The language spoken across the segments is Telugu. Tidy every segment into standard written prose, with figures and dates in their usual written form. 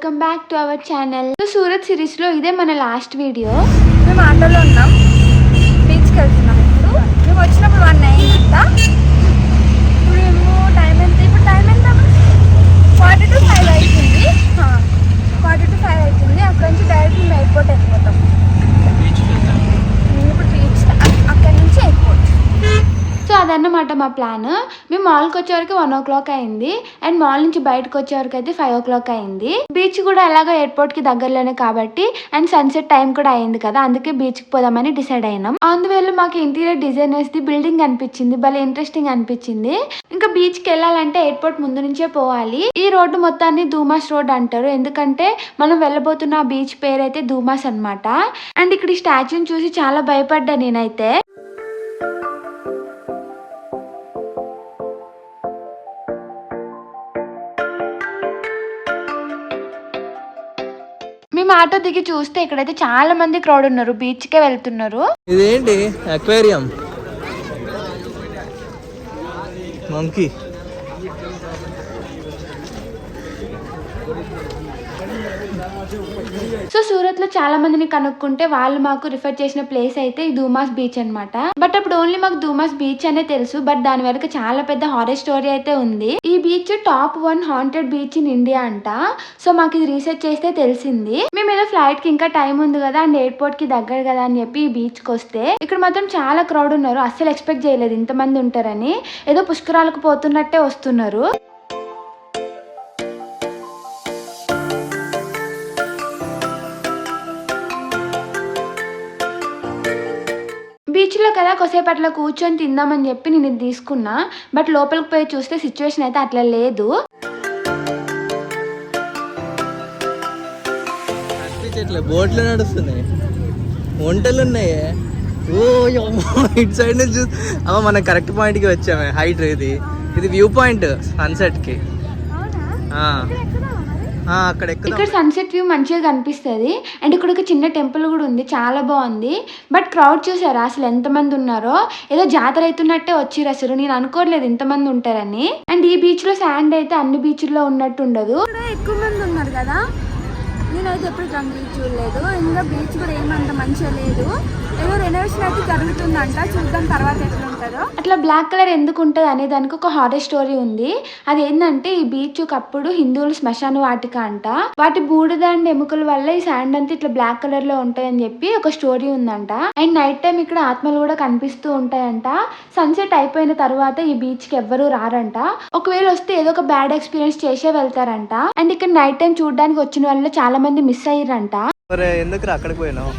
Welcome back to our channel. Surat series లో ఇదే మన లాస్ట్ వీడియో. మేము ఆటోలో ఉన్నాం, బీచ్కి వెళ్తున్నాం. ఇప్పుడు మేము వచ్చినప్పుడు 1 అయిందంట. ఇప్పుడు మేము టైం ఎంత? ఇప్పుడు టైం ఎంత? 4 to 5 అవుతుంది. 4 to 5 అవుతుంది. అక్కడ నుంచి డైరెక్ట్ మేము ఎయిర్పోర్ట్ వెళ్ళిపోతాం. ఇప్పుడు బీచ్, అక్కడ నుంచి ఎయిర్పోర్ట్. సో అదన్నమాట మా ప్లాన్. మేము మాల్కి వచ్చేవరకు 1 o'clock అయింది అండ్ మాల్ నుంచి బయటకు వచ్చేవరకు అయితే 5 o'clock అయింది. బీచ్ కూడా ఎలాగో ఎయిర్పోర్ట్ కి దగ్గరలోనే కాబట్టి అండ్ సన్సెట్ టైం కూడా అయింది కదా, అందుకే బీచ్ కి పోదామని డిసైడ్ అయినాం. అందువల్ల మాకు ఇంటీరియర్ డిజైనర్స్ ది బిల్డింగ్ అనిపించింది, భలే ఇంట్రెస్టింగ్ అనిపించింది. ఇంకా బీచ్ కి వెళ్ళాలంటే ఎయిర్పోర్ట్ ముందు నుంచే పోవాలి. ఈ రోడ్డు మొత్తాన్ని ధూమాస్ రోడ్ అంటారు, ఎందుకంటే మనం వెళ్ళబోతున్న బీచ్ పేరు అయితే ధూమాస్ అన్నమాట. అండ్ ఇక్కడ ఈ స్టాచ్యూని చూసి చాలా భయపడ్డా నేనైతే. మేము ఆటో దిగి చూస్తే ఇక్కడైతే చాలా మంది క్రౌడ్ ఉన్నారు, బీచ్ కే వెళ్తున్నారు. ఇదేంటి అక్వేరియం? మంకీ. సో సూరత్ లో చాలా మందిని కనుక్కుంటే వాళ్ళు మాకు రిఫర్ చేసిన ప్లేస్ అయితే ఈ ధూమాస్ బీచ్ అన్నమాట. బట్ అప్పుడు ఓన్లీ మాకు ధూమాస్ బీచ్ అనే తెలుసు, బట్ దాని వరకు చాలా పెద్ద హారర్ స్టోరీ అయితే ఉంది. ఈ beach top 1 haunted beach in India అంట. సో మాకు ఇది రీసెర్చ్ చేస్తే తెలిసింది. మేము ఏదో ఫ్లైట్ కి ఇంకా టైం ఉంది కదా అండ్ ఎయిర్పోర్ట్ కి దగ్గర కదా అని చెప్పి ఈ బీచ్ కి వస్తే ఇక్కడ మాత్రం చాలా క్రౌడ్ ఉన్నారు. అస్సలు ఎక్స్పెక్ట్ చేయలేదు ఇంతమంది ఉంటారని. ఏదో పుష్కరాలకు పోతున్నట్టే వస్తున్నారు. బీచ్ లో కదా కొసేపు అట్లా కూర్చొని తిందామని చెప్పి నేను ఇది తీసుకున్నా. బట్ లోపలికి పోయి చూస్తే సిచ్యువేషన్ అయితే అట్లా లేదు. బోట్లు నడుస్తున్నాయి, వంటలు ఉన్నాయి. ఓ ఇటు సైడ్ నుంచి అమ్మ మనం కరెక్ట్ పాయింట్ కి వచ్చామే. హైట్ ఇది వ్యూ పాయింట్ సన్సెట్ కి. ఇక్కడ సన్సెట్ వ్యూ మంచిగా కనిపిస్తుంది. అండ్ ఇక్కడ ఒక చిన్న టెంపుల్ కూడా ఉంది, చాలా బాగుంది. బట్ క్రౌడ్ చూసారా అసలు ఎంత మంది ఉన్నారో? ఏదో జాతర అవుతున్నట్టే వచ్చిర్రు, అసలు నేను అనుకోలేదు ఇంతమంది ఉంటారని. అండ్ ఈ బీచ్ లో శాండ్ అయితే అన్ని బీచ్ల్లో ఉన్నట్టు ఉండదు. ఎక్కువ మంది ఉన్నారు కదా, నేనైతే ఎప్పుడు బీచ్ చూడలేదు. ఇంకా బీచ్ కూడా ఏమంత మంచిగా లేదు. ఏదో రెనోవేషన్ అయితే జరుగుతుందంట, చూద్దాం తర్వాత ఎట్లా ఉంటుందో. అట్లా బ్లాక్ కలర్ ఎందుకు ఉంటుంది అనే దానికి ఒక హారర్ స్టోరీ ఉంది. అది ఏంటంటే ఈ బీచ్ ఒకప్పుడు హిందువులు శ్మశాన వాటిక అంట. వాటి బూడిద అండ్ ఎముకల వల్ల ఈ శాండ్ అంతా ఇట్లా బ్లాక్ కలర్ లో ఉంటాయని చెప్పి ఒక స్టోరీ ఉందంట. అండ్ నైట్ టైం ఇక్కడ ఆత్మలు కూడా కనిపిస్తూ ఉంటాయంట. సన్సెట్ అయిపోయిన తర్వాత ఈ బీచ్ కి ఎవ్వరూ రారంట. ఒకవేళ వస్తే ఏదో ఒక బ్యాడ్ ఎక్స్పీరియన్స్ చేసే వెళ్తారంట. అండ్ ఇక్కడ నైట్ టైం చూడడానికి వచ్చిన వాళ్ళు చాలా మంది మిస్ అయ్యారంట. ఎందుకు అక్కడికి పోయినావు?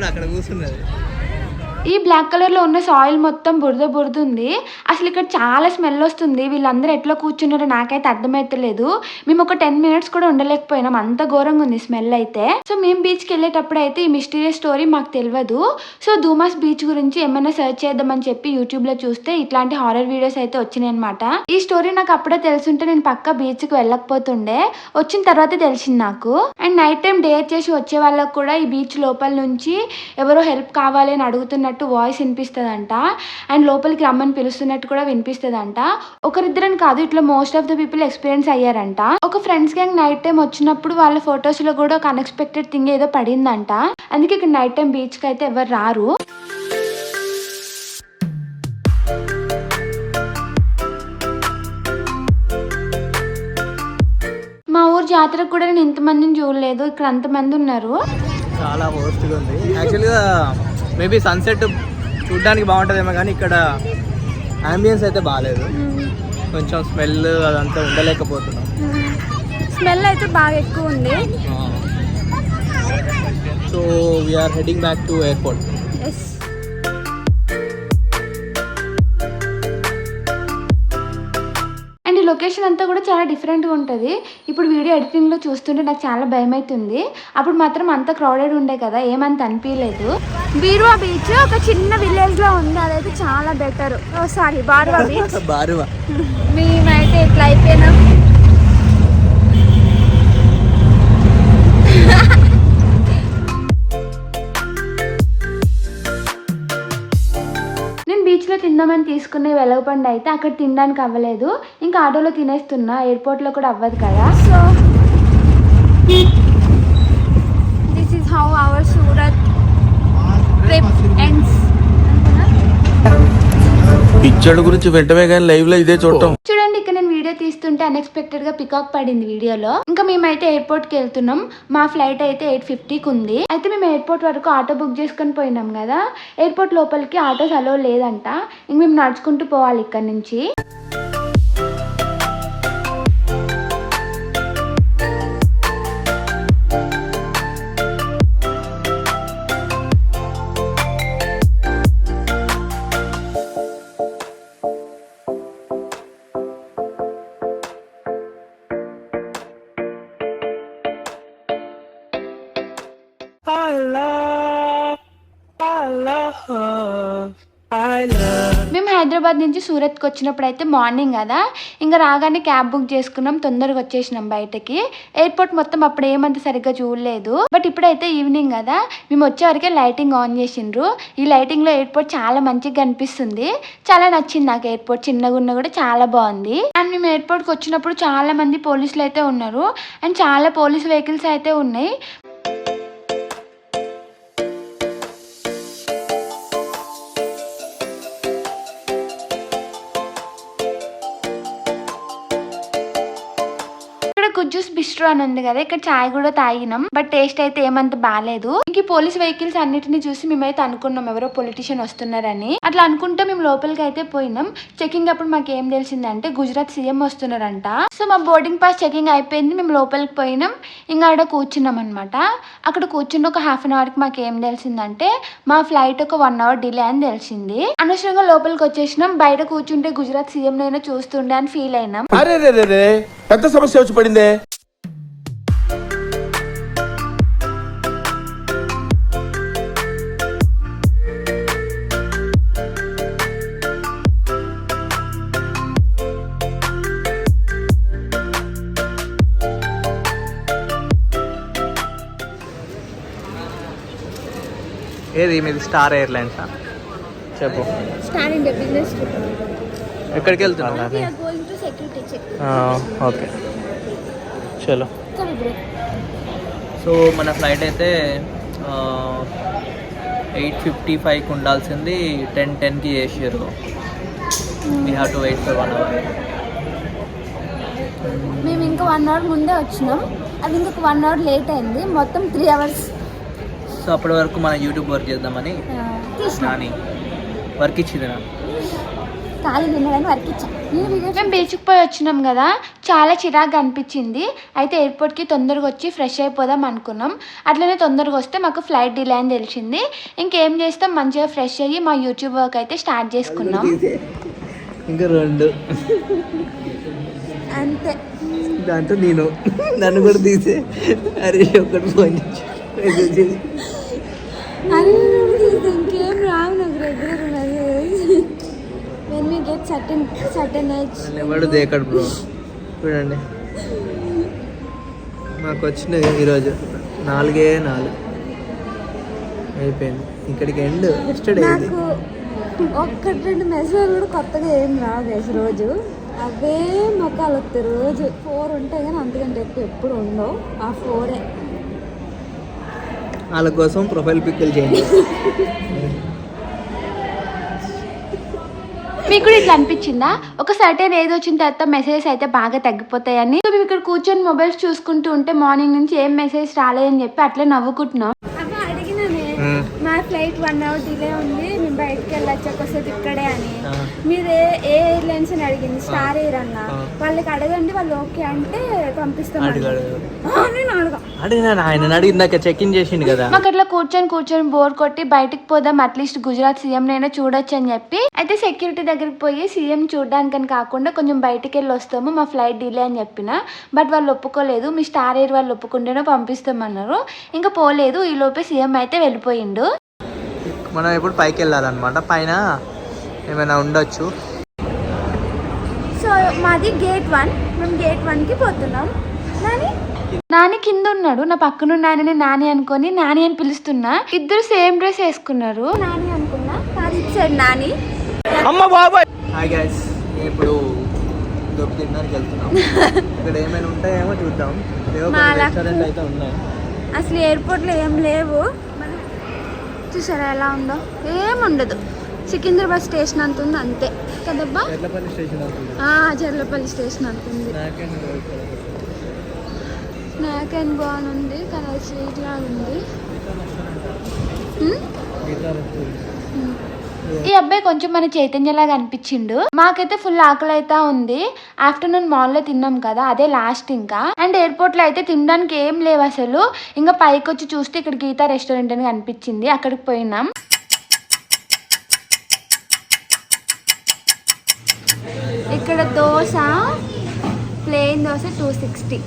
అక్కడ కూర్చున్నది. ఈ బ్లాక్ కలర్ లో ఉన్న సాయిల్ మొత్తం బురద బురద ఉంది. అసలు ఇక్కడ చాలా స్మెల్ వస్తుంది. వీళ్ళందరూ ఎట్లా కూర్చున్నారో నాకైతే అర్థమైతలేదు. మేము ఒక 10 minutes కూడా ఉండలేకపోయినాం, అంత ఘోరంగా ఉంది స్మెల్ అయితే. సో మేము బీచ్ కి వెళ్ళేటప్పుడు అయితే ఈ మిస్టీరియస్ స్టోరీ మాకు తెలియదు. సో ధూమాస్ బీచ్ గురించి ఏమైనా సెర్చ్ చేద్దామని చెప్పి యూట్యూబ్ లో చూస్తే ఇట్లాంటి హారర్ వీడియోస్ అయితే వచ్చినాయి అనమాట. ఈ స్టోరీ నాకు అప్పుడే తెలుసుంటే నేను పక్కా బీచ్ కి వెళ్ళకపోతుండే, వచ్చిన తర్వాత తెలిసింది నాకు. అండ్ నైట్ టైం డేర్ చేసి వచ్చే వాళ్ళకు కూడా ఈ బీచ్ లోపల నుంచి ఎవరో హెల్ప్ కావాలి అని అడుగుతున్నట్టు వాయిస్ వినిపిస్తుందంట. అండ్ లోపలికి రమ్మని పిలుస్తున్నట్టు కూడా వినిపిస్తుందంట. ఒకరిద్దరని కాదు, ఇట్లా most of the people experience అయ్యారంట. ఒక ఫ్రెండ్స్ గ్యాంగ్ నైట్ టైం వచ్చినప్పుడు వాళ్ళ ఫొటోస్ లో కూడా ఒక అన్ఎక్స్పెక్టెడ్ థింగ్ ఏదో పడిందంట. అందుకే ఇక్కడ నైట్ టైం బీచ్ కి అయితే ఎవరు రారు. మా ఊరు జాతరకు కూడా నేను ఇంతమందిని చూడలేదు, ఇక్కడ అంతమంది ఉన్నారు. చాలా వర్స్ట్గా ఉంది యాక్చువల్గా. మేబీ సన్సెట్ చూడడానికి బాగుంటుందేమో కానీ ఇక్కడ అంబియన్స్ అయితే బాగాలేదు. కొంచెం స్మెల్ అదంతా ఉండలేకపోతున్నాం. స్మెల్ అయితే బాగా ఎక్కువ ఉంది. So we're heading back to airport. Location అంతా కూడా చాలా డిఫరెంట్గా ఉంటుంది. ఇప్పుడు వీడియో ఎడిటింగ్లో చూస్తుంటే నాకు చాలా భయం అవుతుంది. అప్పుడు మాత్రం అంత క్రౌడెడ్ ఉండే కదా, ఏమంత అనిపించలేదు. బీరువా బీచ్ ఒక చిన్న విలేజ్ లో ఉంది, అదైతే చాలా better. Sorry Baruva beach. Baruva మేమైతే ఇట్లా అయిపోయినాం. తిందామని తీసుకునే వెలగపండు అయితే అక్కడ తినడానికి అవ్వలేదు, ఇంకా ఆటోలో తినేస్తున్నా, ఎయిర్పోర్ట్లో కూడా అవ్వదు కదా. So this is how our Surat trip ends. పిచ్చడు గురించి వెంటనే కానీ లైవ్ లో ఇదే చూడటం. చూడండి, ఇక్కడ నేను వీడియో తీస్తుంటే అన్ఎక్స్పెక్టెడ్ గా పికాక్ పడింది వీడియోలో. ఇంకా మేమైతే ఎయిర్పోర్ట్ కి వెళ్తున్నాం. మా ఫ్లైట్ అయితే 8:50కి ఉంది. అయితే మేము ఎయిర్పోర్ట్ వరకు ఆటో బుక్ చేసుకొని పోయినాం కదా, ఎయిర్పోర్ట్ లోపలికి ఆటోస్ అలో లేదంట. ఇంక మేము నడుచుకుంటూ పోవాలి ఇక్కడ నుంచి. మేము హైదరాబాద్ నుంచి సూరత్కి వచ్చినప్పుడు అయితే మార్నింగ్ కదా, ఇంకా రాగానే క్యాబ్ బుక్ చేసుకున్నాం, తొందరగా వచ్చేసినాం బయటకి. ఎయిర్పోర్ట్ మొత్తం అప్పుడు ఏమంత సరిగ్గా చూడలేదు, బట్ ఇప్పుడైతే ఈవినింగ్ కదా, మేము వచ్చే వరకే లైటింగ్ ఆన్ చేసిండ్రు. ఈ లైటింగ్ లో ఎయిర్పోర్ట్ చాలా మంచిగా కనిపిస్తుంది, చాలా నచ్చింది నాకు. ఎయిర్పోర్ట్ చిన్నగా ఉన్నా కూడా చాలా బాగుంది. అండ్ మేము ఎయిర్పోర్ట్కి వచ్చినప్పుడు చాలా మంది పోలీసులు అయితే ఉన్నారు, అండ్ చాలా పోలీస్ వెహికల్స్ అయితే ఉన్నాయి. గుజ్జూస్ బిస్ట్రో అని ఉంది కదా, ఇక్కడ చాయ్ కూడా తాగినాం, బట్ టేస్ట్ అయితే ఏమంత బాగాలేదు. ఇంక పోలీస్ వెహికల్స్ అన్నిటిని చూసి మేమైతే అనుకున్నాం ఎవరో పొలిటీషియన్ వస్తున్నారని. అట్లా అనుకుంటే మేము లోపలికి అయితే పోయినాం. చెకింగ్ అప్పుడు మాకు ఏం తెలిసిందంటే గుజరాత్ సీఎం వస్తున్నారంట. సో మా బోర్డింగ్ పాస్ చెకింగ్ అయిపోయింది, మేము లోపలికి పోయినాం. ఇంకా ఆడ కూర్చున్నాం అనమాట. అక్కడ కూర్చున్న ఒక ½ అన్ అవర్కి మాకు ఏం తెలిసిందంటే మా ఫ్లైట్ ఒక 1 అవర్ డిలే అని తెలిసింది. అనవసరంగా లోపలికి వచ్చేసినాం. బయట కూర్చుంటే గుజరాత్ సీఎం నైనా చూస్తుండే అని ఫీల్ అయినాం. పెద్ద సమస్య వచ్చి పడిందే. ఏది మీది స్టార్ ఎయిర్లైన్స్ చెప్పు. Star India business trip. ఎక్కడికి వెళ్తున్నావు? We are going to security check. Okay చలో. Come bro. సో మన ఫ్లైట్ అయితే 8:55కి ఉండాల్సింది 10:10కి చేసారు. We have to wait for 1 hour. మేము ఇంకా 1 అవర్ ముందే వచ్చినాం, అది ఇంకొక 1 అవర్ లేట్ అయింది, మొత్తం 3 అవర్స్. సో అప్పటి వరకు మన యూట్యూబ్ వర్క్ చేద్దామని నాని వర్క్ ఇచ్చింది నాకు. ఖాళీ తినడానికి వర్క్ ఇచ్చాం. మేము బీచ్కి పోయి వచ్చినాం కదా, చాలా చిరాగ్గా అనిపించింది. అయితే ఎయిర్పోర్ట్కి తొందరగా వచ్చి ఫ్రెష్ అయిపోదాం అనుకున్నాం. అట్లనే తొందరగా వస్తే మాకు ఫ్లైట్ డిలే అని తెలిసింది. ఇంకేం చేస్తాం, మంచిగా ఫ్రెష్ అయ్యి మా యూట్యూబ్ వర్క్ అయితే స్టార్ట్ చేసుకున్నాం. ఇంకా 2 అంతే. దాంట్లో నేను నన్ను కూడా తీసే. అరే ఒకటి ఫోన్ చేసి ఇంకేం రావు నాకు regular message. when we get certain age. ఎవడు దేకడు బ్రో. చూడండి మాకు వచ్చినది ఈరోజు 4 అయిపోయింది. ఇక్కడికి ఎండ్ ఎస్టర్డే. నాకు 1-2 మెసేజ్ కూడా కొత్తగా ఏం రావు గైస్. రోజు అవే మొక్కలు వస్తాయి. రోజు 4 ఉంటాయి కానీ అంతకంటే ఎక్కువ ఎప్పుడు ఉండవు. ఆ 4 వాళ్ళ కోసం ప్రొఫైల్ పిక్లు చేయండి. మీకు కూడా ఇట్లా అనిపించిందా? ఒక సర్టెన్ ఏజ్ వచ్చిన తర్వాత మెసేజెస్ అయితే బాగా తగ్గిపోతాయని. సో మేము ఇక్కడ కూర్చొని మొబైల్స్ చూసుకుంటూ ఉంటే మార్నింగ్ నుంచి ఏం మెసేజ్ రాలేదని చెప్పి అట్లా నవ్వుకుంటున్నాం. అడిగినానే మా ఫ్లైట్ 1 అవర్ డిలే ఉంది, మేము బయటకు వెళ్ళొచ్చు ఒకసేపు ఇక్కడే అని. మీరు ఏ ఎయిర్లైన్స్ అని అడిగింది, స్టార్ ఎయిర్ అన్న. వాళ్ళకి అడగండి, వాళ్ళు ఓకే అంటే పంపిస్తాం. ఆయన అడిగిందాక చెక్ ఇన్ చేసిండు కదా. మాకు అట్లా కూర్చొని బోర్ కొట్టి బయటకు పోదాం, అట్లీస్ట్ గుజరాత్ సీఎం నైనా చూడొచ్చు అని చెప్పి అయితే సెక్యూరిటీ దగ్గరికి పోయి సీఎం చూడడానికని కాకుండా కొంచెం బయటికి వెళ్ళి వస్తాము, మా ఫ్లైట్ డిలే అని చెప్పిన. బట్ వాళ్ళు ఒప్పుకోలేదు. మీ స్టార్ ఎయిర్ వాళ్ళు ఒప్పుకుంటేనే పంపిస్తామన్నారు. ఇంకా పోలేదు. ఈ లోపే సీఎం అయితే వెళ్ళిపోయిండు. మనం ఇప్పుడు పైకి వెళ్ళాలన్నమాట. పైన ఏమైనా ఉండొచ్చు. సో మాది గేట్ 1. మేము గేట్ 1కి పోతున్నాం. నాని కింద ఉన్నాడు. నా పక్కన నాని నాని అనుకొని నాని అని పిలుస్తున్నా. ఇద్దరు సేమ్ డ్రెస్ వేసుకున్నారు. నాని అనుకున్నా, కాదు ఇచ్చాడు నాని. హాయ్ గైస్, ఇప్పుడు దొబ్బు తినడానికి వెళ్తున్నాం. ఇక్కడ ఏమైనా ఉంటాయేమో చూద్దాం. రెస్టారెంట్ అయితే ఉన్నాయి. అసలు ఎయిర్పోర్ట్లో ఏం లేవు. చూసారా ఎలా ఉందో? ఏముండదు. సికింద్రాబాద్ స్టేషన్ అంత ఉంది అంతే కదబ్బా. చెర్లపల్లి స్టేషన్ అవుతుంది. చెర్లపల్లి స్టేషన్ అంత ఉంది. స్నాక్ అండ్ బాన్ ఉంది, కలర్ స్వీట్ లాగా ఉంది. ఈ అబ్బాయి కొంచెం మన చైతన్యలాగా అనిపించిండు. మాకైతే ఫుల్ ఆకలి అయితే ఉంది. ఆఫ్టర్నూన్ మాల్లో తిన్నాం కదా, అదే లాస్ట్ ఇంకా. అండ్ ఎయిర్పోర్ట్ లో అయితే తినడానికి ఏం లేవు అసలు. ఇంకా పైకి వచ్చి చూస్తే ఇక్కడ గీతా రెస్టారెంట్ అని కనిపించింది, అక్కడికి పోయినాం. ఇక్కడ దోశ, ప్లెయిన్ దోశ 260.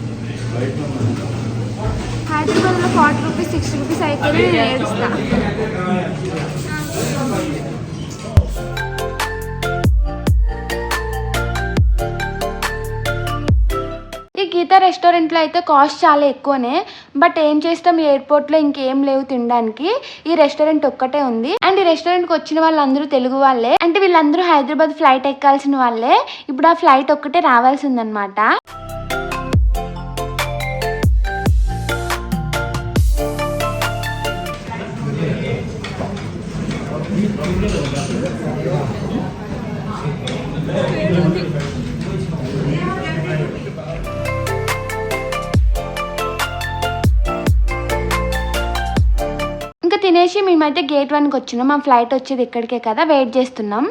హైదరాబాద్లో 40 రూపీస్ 60 రూపీస్ అయితే నేను ఏడుస్తా. ఈ గీతా రెస్టారెంట్లో అయితే కాస్ట్ చాలా ఎక్కువనే. బట్ ఏం చేస్తాం, ఎయిర్పోర్ట్లో ఇంకేం లేవు తినడానికి. ఈ రెస్టారెంట్ ఒక్కటే ఉంది. అండ్ ఈ రెస్టారెంట్కి వచ్చిన వాళ్ళందరూ తెలుగు వాళ్ళే. అంటే వీళ్ళందరూ హైదరాబాద్ ఫ్లైట్ ఎక్కాల్సిన వాళ్ళే. ఇప్పుడు ఆ ఫ్లైట్ ఒక్కటే రావాల్సిందనమాట. ఇంకా తినేసి మేమైతే గేట్ 1కి వచ్చినాం. మా ఫ్లైట్ వచ్చేది ఇక్కడికే కదా, వెయిట్ చేస్తున్నాం.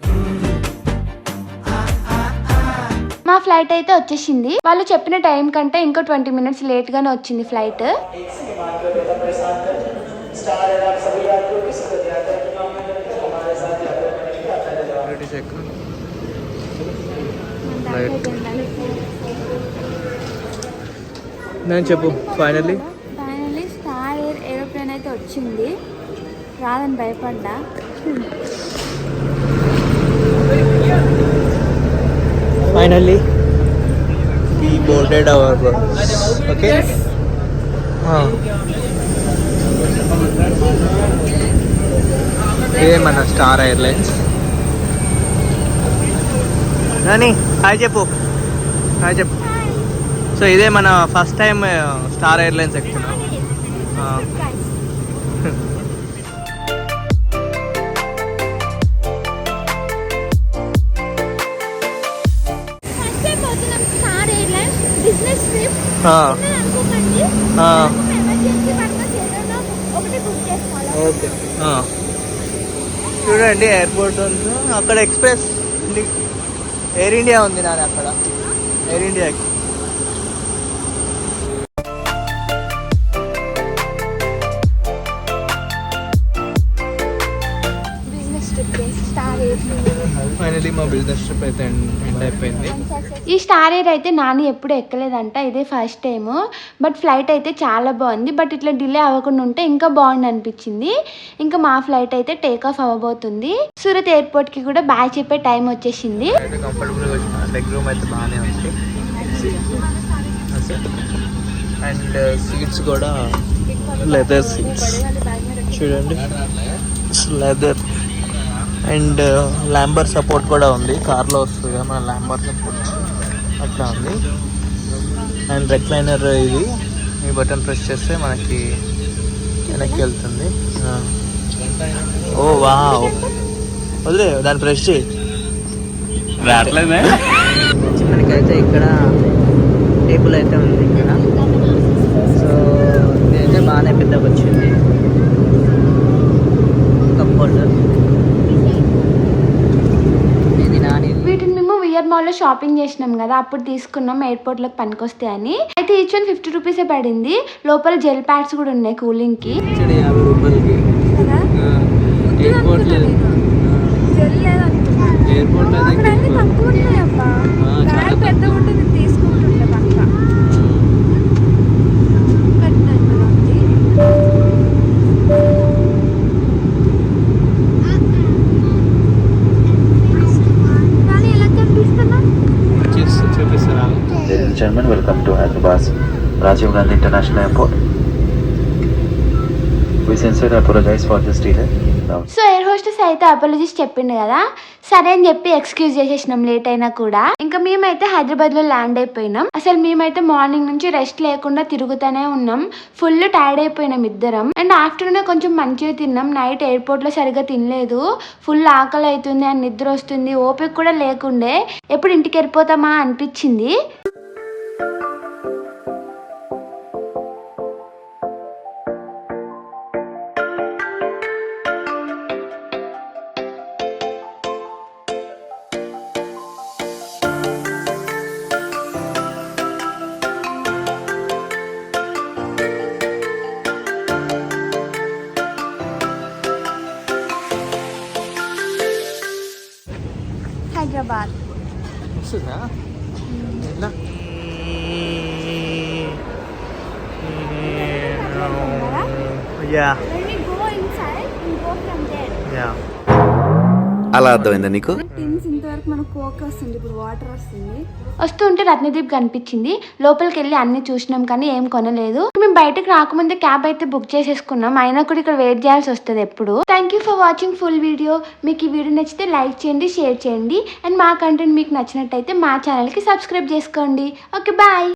మా ఫ్లైట్ అయితే వచ్చేసింది. వాళ్ళు చెప్పిన టైం కంటే ఇంకా 20 మినిట్స్ లేట్ గానే వచ్చింది ఫ్లైట్. నేను చెప్పు. ఫైనల్లీ స్టార్ ఎయిర్ ఏరోప్లేన్ అయితే వచ్చింది. రాదని భయపడ్డా. Finally we boarded our okay. ఇదే మన స్టార్ ఎయిర్లైన్స్. నాని హాయ్ చెప్పు. హాయ్ చెప్పు. సో ఇదే మన ఫస్ట్ టైం స్టార్ ఎయిర్లైన్స్ ఎక్కుతున్నాం. స్టార్ ఎయిర్లైన్స్ బిజినెస్ ట్రిప్ అనుకోకండి. ఎమర్జెన్సీ పర్పస్ ఏదైనా ఒకటి బుక్ చేసుకోవాలి. ఓకే చూడండి ఎయిర్పోర్ట్ ఉంది అక్కడ. ఎక్స్ప్రెస్ ఎయిర్ ఇండియా ఉంది నాని అక్కడ. ఎయిర్ ఇండియా ఫైనలీ మా బిజినెస్ ట్రిప్ అయితే ఎండ్ అయిపోయింది. ఈ స్టార్ ఎయిర్ అయితే నాని ఎప్పుడు ఎక్కలేదంట, ఇదే ఫస్ట్ టైం. బట్ ఫ్లైట్ అయితే చాలా బాగుంది. బట్ ఇట్లా డిలే అవ్వకుండా ఉంటే ఇంకా బాగుంది అనిపించింది. ఇంకా మా ఫ్లైట్ అయితే టేక్ ఆఫ్ అవ్వబోతుంది. సూరత్ ఎయిర్పోర్ట్ కి కూడా బాయ్ చెప్పే టైం వచ్చేసింది. కంఫర్టబుల్గా వచ్చిన లెగ్ రూమ్ అయితే బాగానే ఉంది. అండ్ సీట్స్ కూడా లెదర్ సీట్స్ చూడండి, లెదర్. అండ్ ల్యాంబర్ సపోర్ట్ కూడా ఉంది. కార్లో వస్తుంది కదా మన ల్యాంబర్ సపోర్ట్, అట్లా ఉంది. అండ్ రెక్లైనర్ ఇది, ఈ బటన్ ప్రెస్ చేస్తే మనకి వెనక్కి వెళ్తుంది. ఓ వావ్, వదిలే దాన్ని ప్రెస్ చేయి. మనకైతే ఇక్కడ టేబుల్ అయితే ఉంది ఇక్కడ. సో ఇదైతే బాగానే పెద్దగా వచ్చింది. Cup holder. వీటిని మేము విఆర్ మాల్ లో షాపింగ్ చేసినాం కదా, అప్పుడు తీసుకున్నాం ఎయిర్పోర్ట్ లోకి పనికొస్తాయి అని. అయితే ఈచ్ 50 రూపీసే పడింది. లోపల జెల్ ప్యాడ్స్ కూడా ఉన్నాయి కూలింగ్ కి. 50 రూపాయలకి ఎయిర్పోర్ట్ లేదు. ఎయిర్పోర్ట్ చాలా పెద్దగా ఉంటుంది, తీసుకుంటుంటే పక్క. Ladies and gentlemen, welcome to Hyderabad Rajiv Gandhi International Airport. We sincerely apologize for this delay. So air hostess అయితే అపాలజీస్ చెప్పిండు కదా, సరే అని చెప్పి ఎక్స్క్యూజ్ చేసేసినాం లేట్ అయినా కూడా. ఇంకా మేమైతే హైదరాబాద్ లో ల్యాండ్ అయిపోయినాం. అసలు మేమైతే మార్నింగ్ నుంచి రెస్ట్ లేకుండా తిరుగుతూనే ఉన్నాం. ఫుల్ టైర్డ్ అయిపోయినాం ఇద్దరం. అండ్ ఆఫ్టర్నూన్ కొంచెం మంచిగా తిన్నాం. నైట్ ఎయిర్పోర్ట్ లో సరిగ్గా తినలేదు. ఫుల్ ఆకలి అవుతుంది అని నిద్ర వస్తుంది, ఓపిక కూడా లేకుండే. ఎప్పుడు ఇంటికి వెళ్ళిపోతామా అనిపించింది. హైదరాబాద్ వస్తుందా? ఎలా? Yeah, When we go inside, we go from there. yeah. అలా అర్థమైందా నీకు? టిన్స్ ఇంతవరకు మనకు కోక్ వస్తుంది, ఇప్పుడు వాటర్ వస్తుంది. వస్తుంటే రత్నదీప్ కనిపించింది. లోపలికి వెళ్ళి అన్ని చూసినాం కానీ ఏం కొనలేదు. మేము బయటకు రాకముందే క్యాబ్ అయితే బుక్ చేసేసుకున్నాం. అయినా కూడా ఇక్కడ వెయిట్ చేయాల్సి వస్తుంది ఎప్పుడు. Thank you for watching full video. మీకు ఈ వీడియో నచ్చితే లైక్ చేయండి, షేర్ చేయండి. అండ్ మా కంటెంట్ మీకు నచ్చినట్టయితే మా ఛానల్కి సబ్స్క్రైబ్ చేసుకోండి. Okay, bye.